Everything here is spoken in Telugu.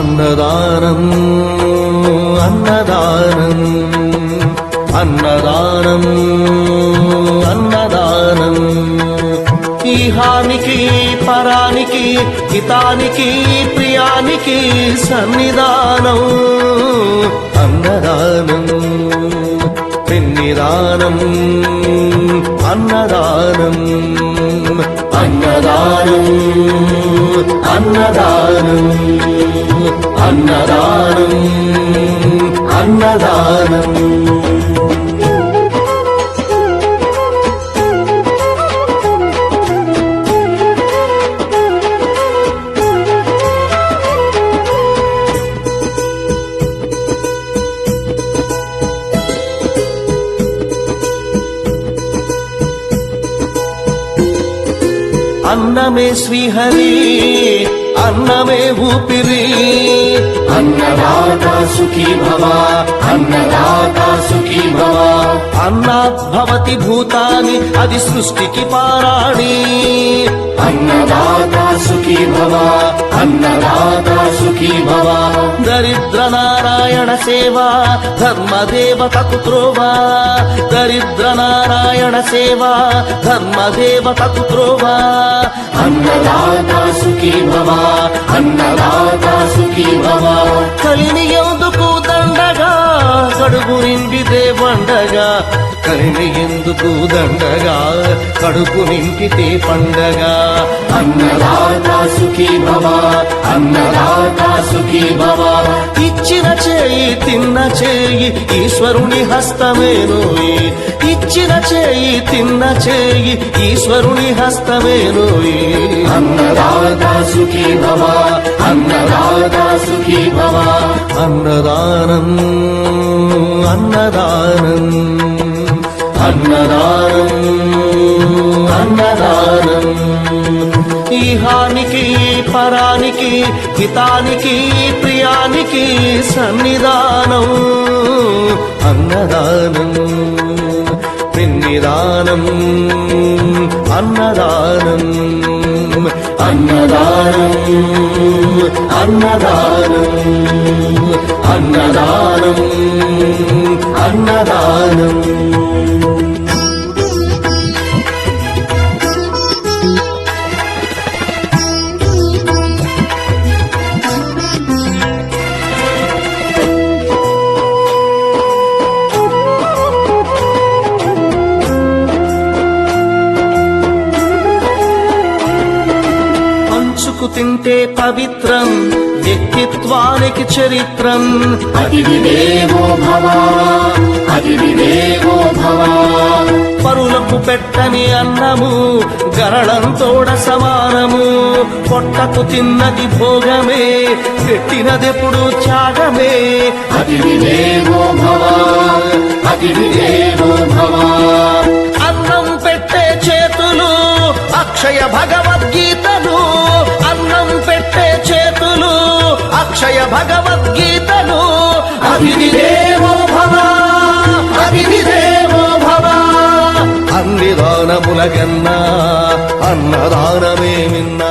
అన్నదానం అన్నదానం అన్నదానం అన్నదానం ఈహానికి పరానికి హితానికి ప్రియానికి సన్నిధానం అన్నదానం పెన్నిదానం అన్నదానం అన్నదానం అన్నదానం అన్నదానం అన్నదానం అన్నమే శ్రీహరి అన్నమే ఊపిరి అన్నదాతా సుఖీ భవ అన్నదాతా సుఖీ భవ అన్నాత్ భవతి భూతాని అది సృష్టికి పారాణి అన్నదాతా సుఖీ భవ అన్నదాతా సుఖీ భవ దరిద్ర నారాయణ సేవా ధర్మదేవతకు త్రోవా దరిద్ర నారాయణ సేవా ధర్మదేవతకు త్రోవా అన్నదాతా సుఖీ భవ అన్నదాతా సుఖీ భవ కలిని ఎందుకు దండగా కడుపు నింపితే పండగా కలిని ఎందుకు దండగా కడుపు నింపితే పండగ అన్నదాతా సుఖీ భవ అన్నదాతా సుఖీ భవ ఇచ్చిన చేయి తిన్న చేయి ఈశ్వరుని హస్తమేనోయి ఇచ్చిన చేయి తిన్న చేయి ఈశ్వరుని హస్తమేనోయి అన్నదాతా సుఖీ భవ అన్నదాతా సుఖీ భవ అన్నదానం అన్నదానం అన్నదానం అన్నదానం ఈహానికి పరానికి హితానికి ప్రియానికి సన్నిధానం అన్నదానం పెన్నిదానం అన్నదానం అన్నదానం అన్నదానం అన్నదానం అన్నదానం తింటే పవిత్రం వ్యక్తిత్వానికి చరిత్రం అతిథిదేవో భవ అతిథిదేవో భవ పరులకు పెట్టని అన్నము గరళంతోడ సమానము పొట్టకు తిన్నది భోగమే పెట్టినదెప్పుడు త్యాగమే అతిథిదేవో భవ అతిథిదేవో భవ అన్నం పెట్టే చేతులు అక్షయ భగవద్గీతలు అన్నం పెట్టే చేతులు అక్షయ భగవద్గీతలు అతిథిదేవో భవ అతిథిదేవో భవ అన్ని దానములకన్నా అన్నదానమే మిన్నా